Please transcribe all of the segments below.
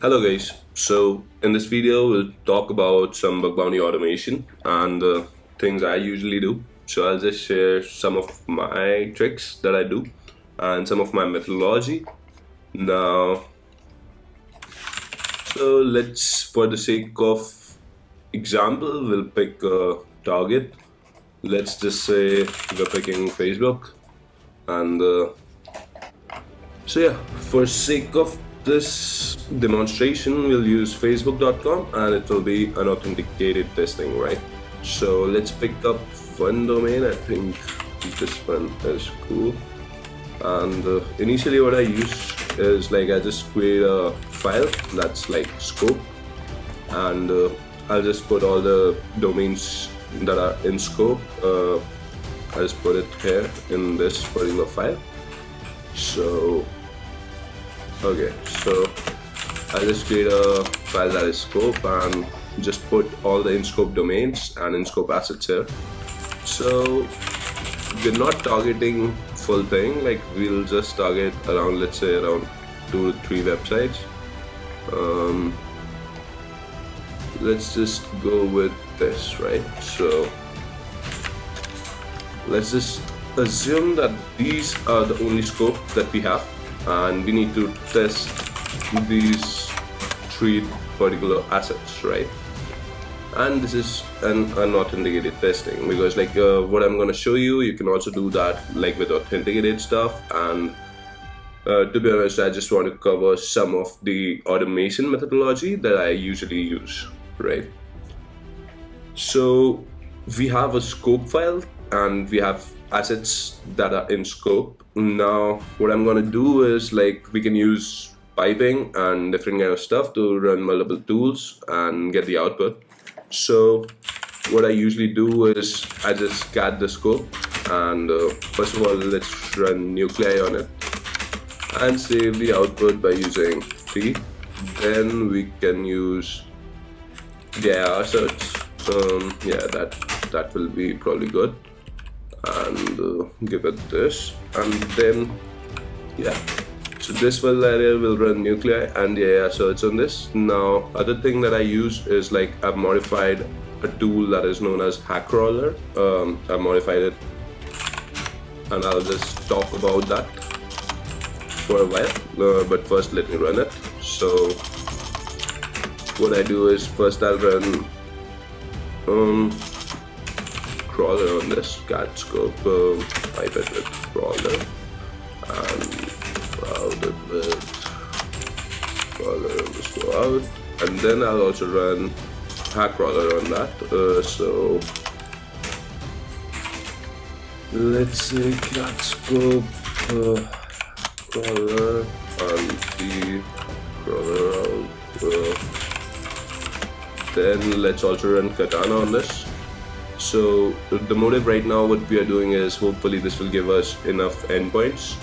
Hello guys, so in this video we'll talk about some bug bounty automation and things I usually do. So I'll just share some of my tricks that I do and some of my methodology. Now, so let's, for the sake of example, we'll pick a target. Let's just say we're picking Facebook and so yeah, for sake of this demonstration, we'll use facebook.com and it will be an authenticated testing, right? So let's pick up one domain. I think this one is cool. And initially what I use is like I just create a file that's like scope, and I'll just put all the domains that are in scope. I'll just put it here in this particular file. So okay, so I'll just create a file that is scope and just put all the in-scope domains and in-scope assets here. So we're not targeting full thing, like we'll just target around, let's say around 2 to 3 websites. Let's just go with this, right? So let's just assume that these are the only scope that we have, and we need to test these 3 particular assets, right? And this is an unauthenticated testing, because like what I'm going to show you, you can also do that like with authenticated stuff. And to be honest, I just want to cover some of the automation methodology that I usually use, right? So we have a scope file and we have assets that are in scope. Now what I'm going to do is like we can use piping and different kind of stuff to run multiple tools and get the output. So what I usually do is I just cat the scope, and first of all let's run nuclei on it and save the output by using T. Then we can use the AR search. Yeah, that will be probably good, and give it this, and then yeah, so this file area will run nuclei and the AI search on this. Now other thing that I use is like I've modified a tool that is known as hakrawler. I've modified it and I'll just talk about that for a while, but first let me run it. So what I do is first I'll run crawler on this cat scope, pipe it with crawler and route it with crawler, just go out, and then I'll also run hakrawler on that. So let's say cat scope crawler and the crawler out. Then let's also run katana on this. So the motive right now, what we are doing is hopefully this will give us enough endpoints,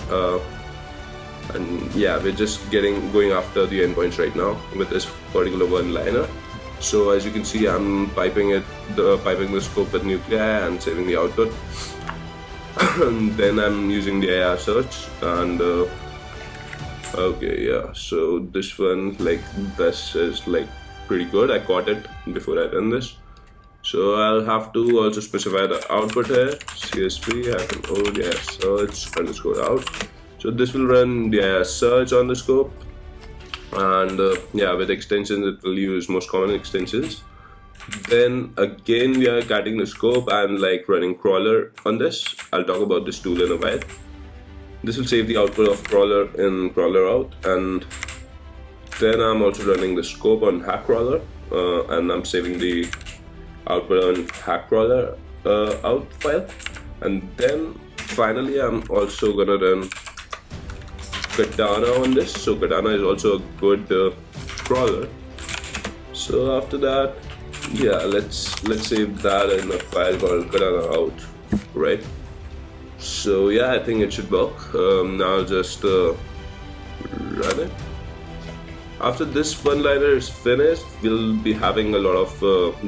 and yeah, we're just going after the endpoints right now with this particular one-liner. So as you can see, I'm piping the scope with nuclei and saving the output. And then I'm using the AI search, and okay, yeah, so this one, like this is like pretty good. I caught it before I done this. So I'll have to also specify the output here, CSV -o search underscore out. So this will run the search on the scope, and yeah, with extensions it will use most common extensions. Then again we are cutting the scope and like running crawler on this. I'll talk about this tool in a while. This will save the output of crawler in crawler out, and then I'm also running the scope on hakrawler, and I'm saving the output on hakrawler out file. And then finally I'm also gonna run katana on this. So katana is also a good crawler. So after that, yeah, let's save that in a file called katana out, right? So yeah, I think it should work. Now I'll just run it. After this one-liner is finished, we'll be having a lot of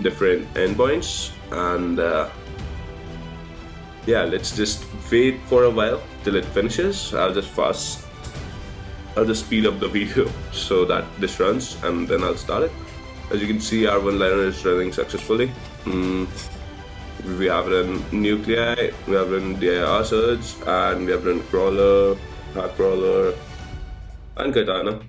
different endpoints, and yeah, let's just wait for a while till it finishes. I'll just fast I'll just speed up the video so that this runs, and then I'll start it. As you can see, our one-liner is running successfully. We have run nuclei, we have run dir search, and we have run crawler, hakrawler, and katana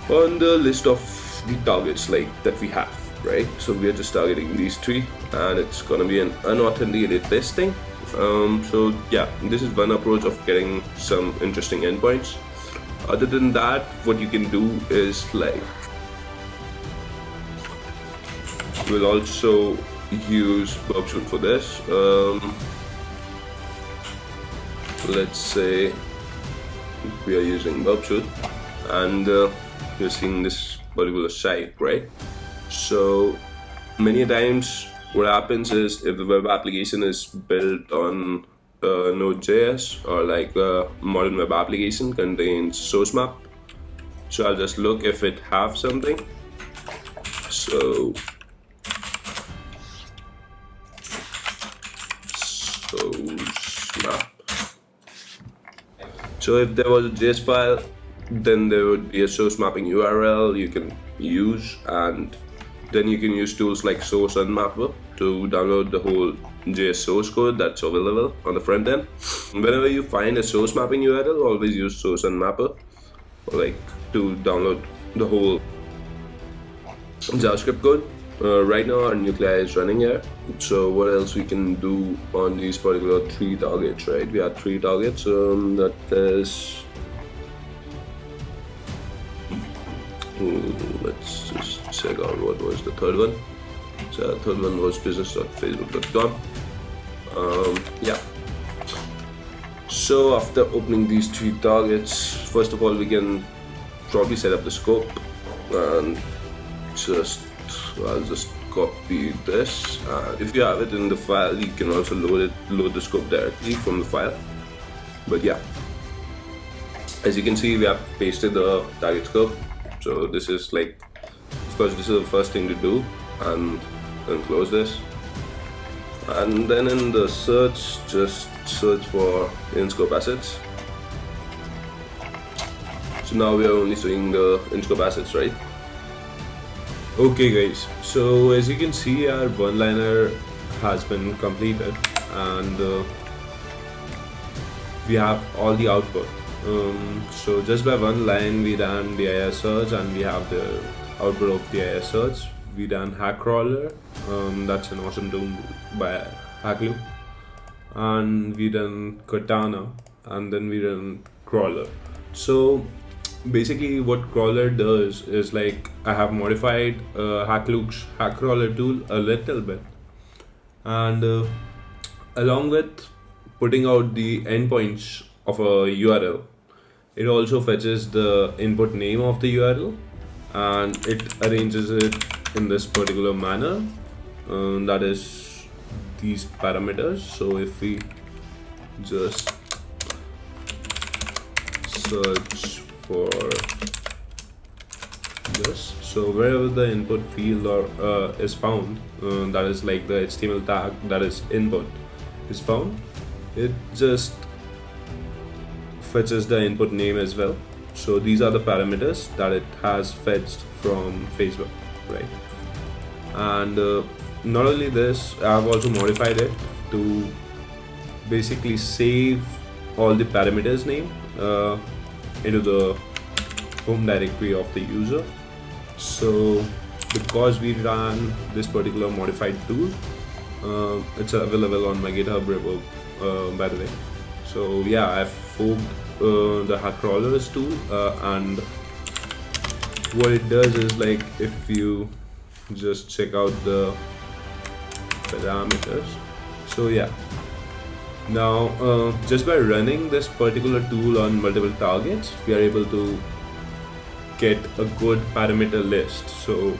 on the list of the targets that we have, right? So we are just targeting these three, and it's gonna be an unauthenticated testing. So yeah, this is one approach of getting some interesting endpoints. Other than that, what you can do is we'll also use Bounties for this. Let's say we are using Bounties, and you're seeing this particular site, right? So many times what happens is, if the web application is built on Node.js, or a modern web application contains source map, so I'll just look if it have something. So source map. So if there was a JS file, then there would be a source mapping URL you can use, and then you can use tools like source unmapper to download the whole JS source code that's available on the front end. Whenever you find a source mapping URL, always use source unmapper to download the whole JavaScript code. Right now our nuclei is running here. So what else we can do on these particular three targets, right? We have three targets. That is, let's just check out what was the third one. So the third one was business.facebook.com. Yeah. So after opening these three targets, first of all, we can probably set up the scope, and I'll just copy this. If you have it in the file, you can also load the scope directly from the file. But yeah, as you can see, we have pasted the target scope. So this is of course, this is the first thing to do, and then close this. And then in the search, just search for in-scope assets. So now we are only seeing the in-scope assets, right? Okay guys, so as you can see, our one-liner has been completed, and we have all the output. So just by one line we ran dir search, and we have the output of dir search. We done hakrawler, that's an awesome tool by Hackloop, and we done katana, and then we done crawler. So basically what crawler does is I have modified Hackloop's hakrawler tool a little bit, and along with putting out the endpoints of a URL, it also fetches the input name of the URL, and it arranges it in this particular manner, that is these parameters. So if we just search for this, so wherever the input field is found, that is the HTML tag that is input is found, it just fetches the input name as well. So these are the parameters that it has fetched from Facebook, right? And not only this, I have also modified it to basically save all the parameters name into the home directory of the user. So because we ran this particular modified tool, it's available on my GitHub repo, by the way. So yeah, I've forked the hakrawlers tool, and what it does is if you just check out the parameters. So yeah, now just by running this particular tool on multiple targets, we are able to get a good parameter list. So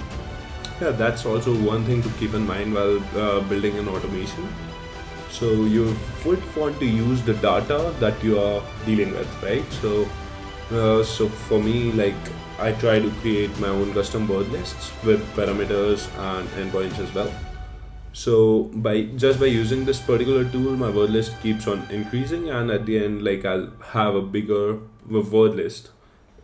yeah, that's also one thing to keep in mind while building an automation. So you would want to use the data that you are dealing with, right? So for me, I try to create my own custom word lists with parameters and endpoints as well. So by using this particular tool, my word list keeps on increasing, and at the end, I'll have a bigger word list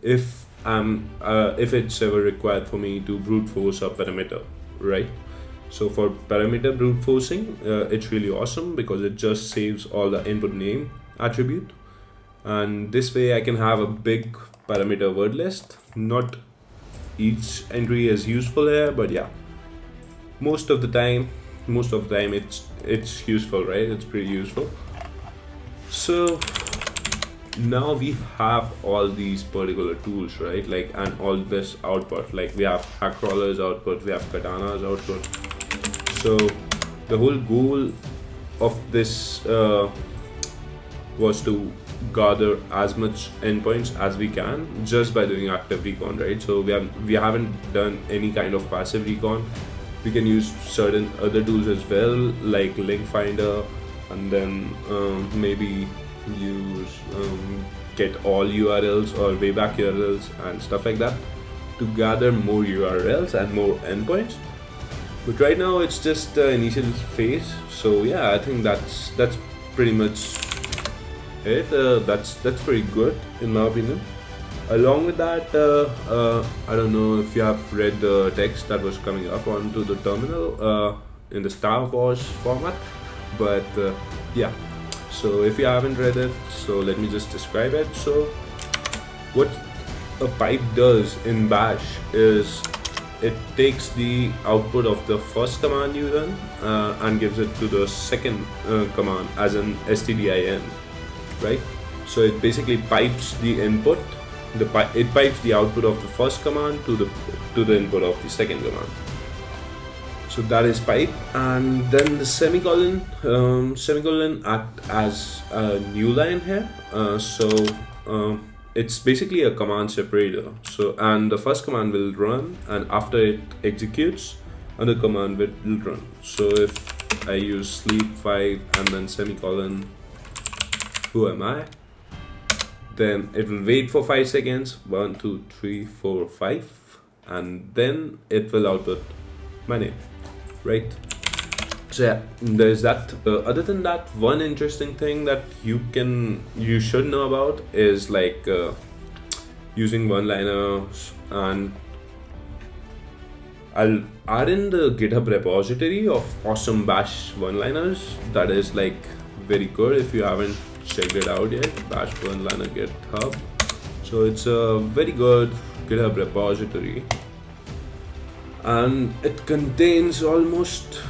if it's ever required for me to brute force a parameter, right? So for parameter brute forcing, it's really awesome because it just saves all the input name attribute, and this way I can have a big parameter word list. Not each entry is useful here, but yeah, most of the time it's useful, right? It's pretty useful. So now we have all these particular tools, right? Like, and all this output, like we have hakrawler's output, we have katana's output. So the whole goal of this was to gather as much endpoints as we can just by doing active recon, right? So we haven't done any kind of passive recon. We can use certain other tools as well, like link finder, and then maybe use get all URLs or wayback URLs and stuff like that to gather more URLs and more endpoints. But right now it's just the initial phase. So yeah, I think that's pretty much it. That's pretty good in my opinion. Along with that, I don't know if you have read the text that was coming up onto the terminal in the Star Wars format, but yeah. So if you haven't read it, so let me just describe it. So what a pipe does in Bash is it takes the output of the first command you run and gives it to the second command as an stdin, right? So it basically pipes the input. It pipes the output of the first command to the input of the second command. So that is pipe, and then the semicolon act as a new line here. It's basically a command separator. So, and the first command will run, and after it executes, another command will run. So if I use sleep 5 and then semicolon, who am I? Then it will wait for 5 seconds, 1, 2, 3, 4, 5, and then it will output my name, right? So yeah, there's that. Other than that, one interesting thing that you should know about is like using one-liners, and I'll add in the GitHub repository of awesome Bash one-liners. That is like very good if you haven't checked it out yet. Bash one-liner GitHub. So it's a very good GitHub repository, and it contains almost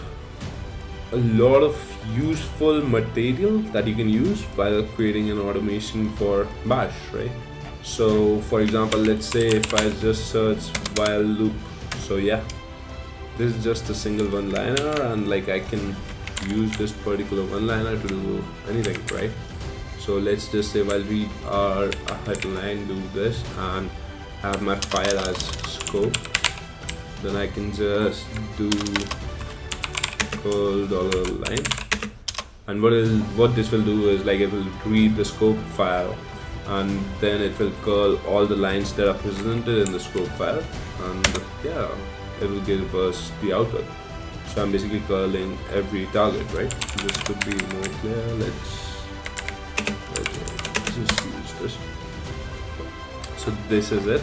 a lot of useful material that you can use while creating an automation for Bash, right? So for example, let's say if I just search while loop, so yeah, this is just a single one-liner, and like I can use this particular one-liner to do anything, right? So let's just say while we are a headline, do this and have my file as scope. Then I can just do curl $line, and what this will do is like it will read the scope file, and then it will curl all the lines that are presented in the scope file, and yeah, it will give us the output. So I'm basically curling every target, right? This could be more clear. Let's just use this. So this is it.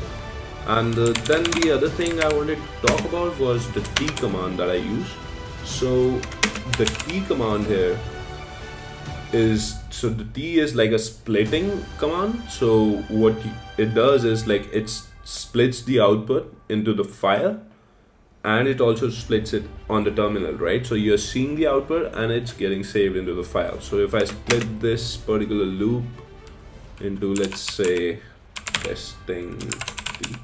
And then the other thing I wanted to talk about was the T command that I use. So the T command here is, so the T is like a splitting command. So what it does is like it splits the output into the file, and it also splits it on the terminal, right? So you're seeing the output and it's getting saved into the file. So if I split this particular loop into, let's say, testing T,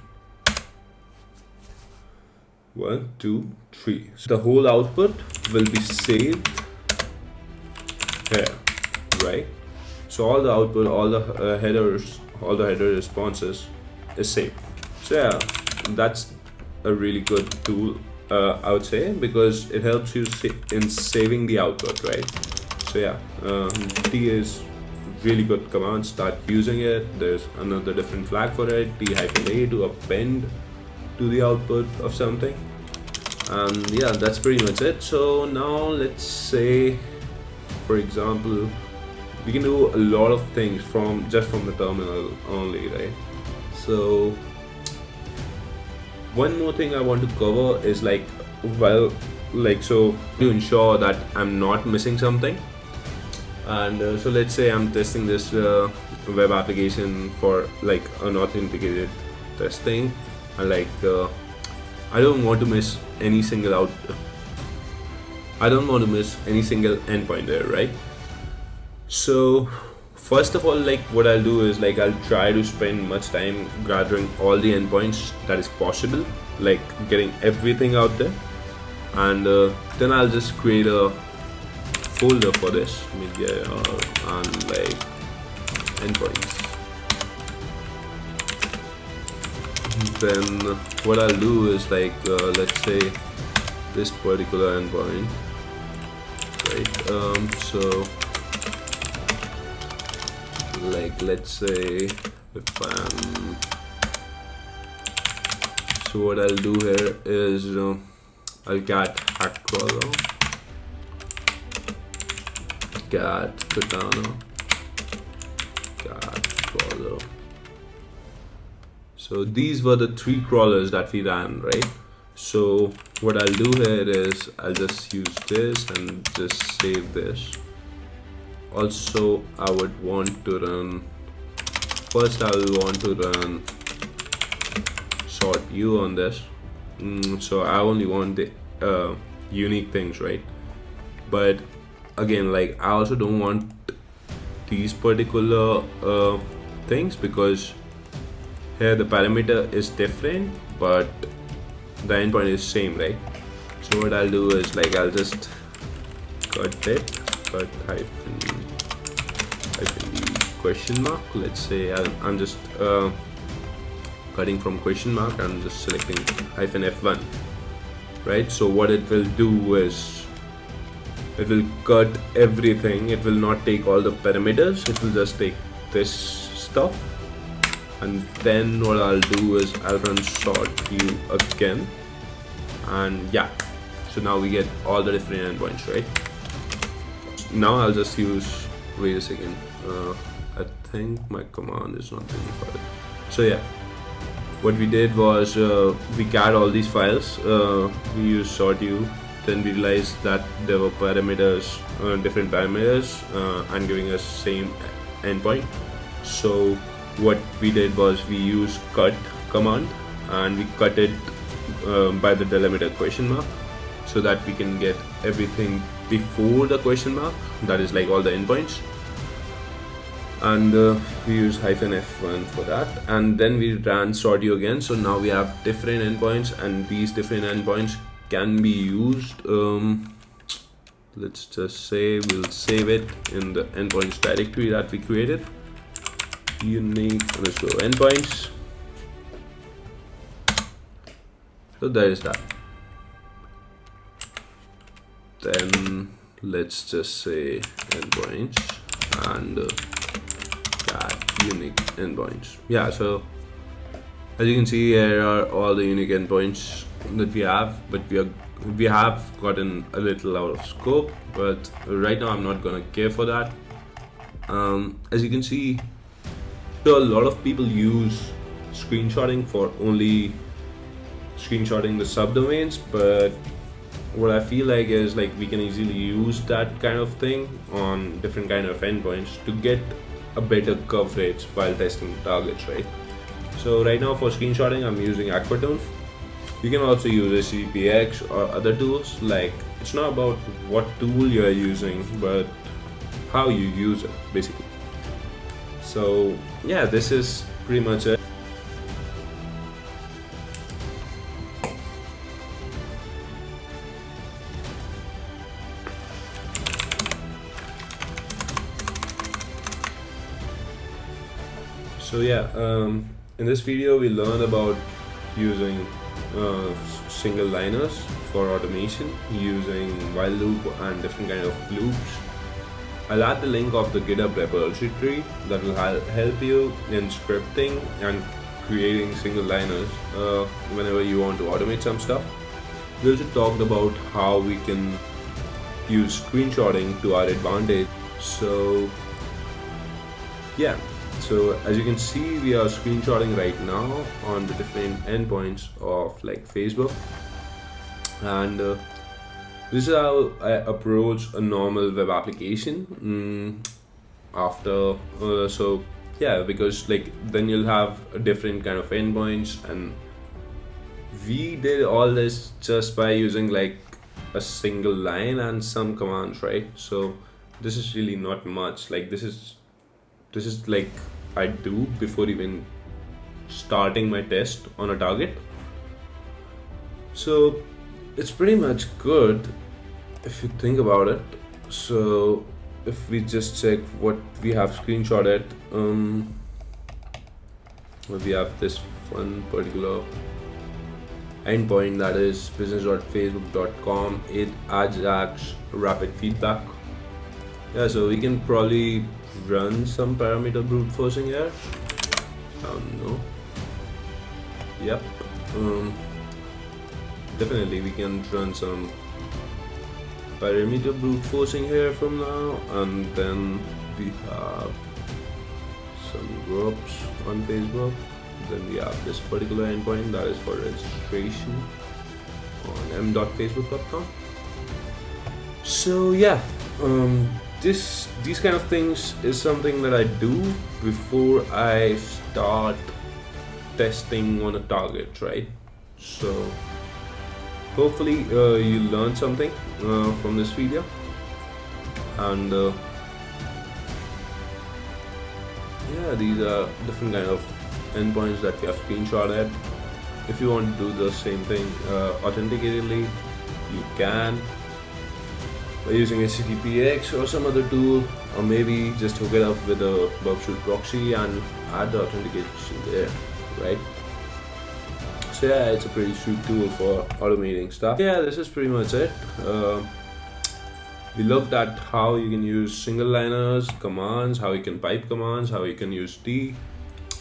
1, 2, 3. So the whole output will be saved here, right? So all the output, all the headers, all the header responses is saved. So yeah, that's a really good tool, I would say, because it helps you in saving the output, right? So yeah, T is really good command. Start using it. There's another different flag for it, T-A, to append to the output of something. And yeah, that's pretty much it. So now let's say, for example, we can do a lot of things from the terminal only, right? So one more thing I want to cover is like, well, like, so to ensure that I'm not missing something. And so let's say I'm testing this web application for like an authenticated testing, and like I don't want to miss any single endpoint there, right? So first of all, like what I'll do is like I'll try to spend much time gathering all the endpoints that is possible, like getting everything out there, and then I'll just create a folder for this media and like endpoints. Then what I'll do is like let's say this particular endpoint, right? So like let's say if I'm, so what I'll do here is I'll get hakrawler, get katana, get crawler. So these were the 3 crawlers that we ran, right? So what I'll do here is I'll just use this and just save this. Also, I would want to run, first I will want to run sort U on this. So I only want the unique things, right? But again, like I also don't want these particular things, because here the parameter is different but the endpoint is same, right? So what I'll do is like I'll just cut hyphen the question mark. Let's say I'm just cutting from question mark, I'm just selecting hyphen F1, right? So what it will do is it will cut everything. It will not take all the parameters, it will just take this stuff. And then what I'll do is I'll run sort U again, and yeah, so now we get all the different endpoints, right? Now I'll just use, wait a second, I think my command is not really file. So yeah, what we did was we got all these files, we used sort U, then we realized that there were parameters, different parameters, and giving us same endpoint. So what we did was we used cut command and we cut it by the delimiter question mark, so that we can get everything before the question mark, that is like all the endpoints. And we use hyphen F1 for that, and then we ran sort U again. So now we have different endpoints, and these different endpoints can be used. Let's just say we'll save it in the endpoints directory that we created, unique underscore endpoints. So there is that. Then let's just say endpoints and unique endpoints. Yeah, so as you can see, here are all the unique endpoints that we have, but we have gotten a little out of scope, but right now I'm not gonna care for that. As you can see, so a lot of people use screenshotting for only screenshotting the subdomains, but what I feel like is like we can easily use that kind of thing on different kind of endpoints to get a better coverage while testing targets, right? So right now for screenshotting, I'm using Aquatone. You can also use SCPX or other tools. Like, it's not about what tool you're using, but how you use it, basically. So yeah, this is pretty much it. So yeah, in this video we learned about using single liners for automation, using while loop and different kind of loops. I'll add the link of the GitHub repository that will help you in scripting and creating single liners whenever you want to automate some stuff. We also talked about how we can use screenshotting to our advantage. So yeah, So as you can see, we are screenshotting right now on the different endpoints of like Facebook, and this is how I approach a normal web application. After so yeah, because like then you'll have a different kind of endpoints, and we did all this just by using like a single line and some commands, right? So this is really not much. Like this is like I do before even starting my test on a target. So it's pretty much good if you think about it. So if we just check what we have screenshotted, we have this one particular endpoint, that is business.facebook.com. It adds rapid feedback. Yeah, so we can probably run some parameter brute forcing here. I don't know. Yep. Definitely we can run some parameter brute forcing here from now, and then we have some groups on Facebook. Then we have this particular endpoint that is for registration on m.facebook.com. So yeah, these kind of things is something that I do before I start testing on a target, right? So hopefully you learned something from this video, and yeah, these are different kind of endpoints that we have screenshotted. If you want to do the same thing authenticatedly, you can by using HTTPX or some other tool, or maybe just hook it up with a Bubshoot proxy and add the authentication there, right? So yeah, it's a pretty sweet tool for automating stuff. Yeah, this is pretty much it. We looked at how you can use single liners, commands, how you can pipe commands, how you can use D,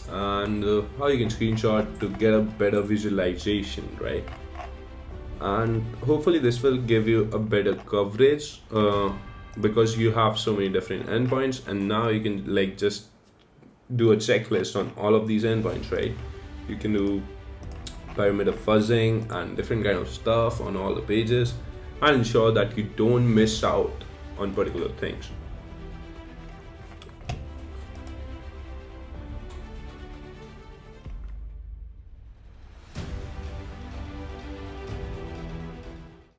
and how you can screenshot to get a better visualization, right? And hopefully this will give you a better coverage because you have so many different endpoints, and now you can like just do a checklist on all of these endpoints, right? You can do parameter fuzzing and different kind of stuff on all the pages and ensure that you don't miss out on particular things.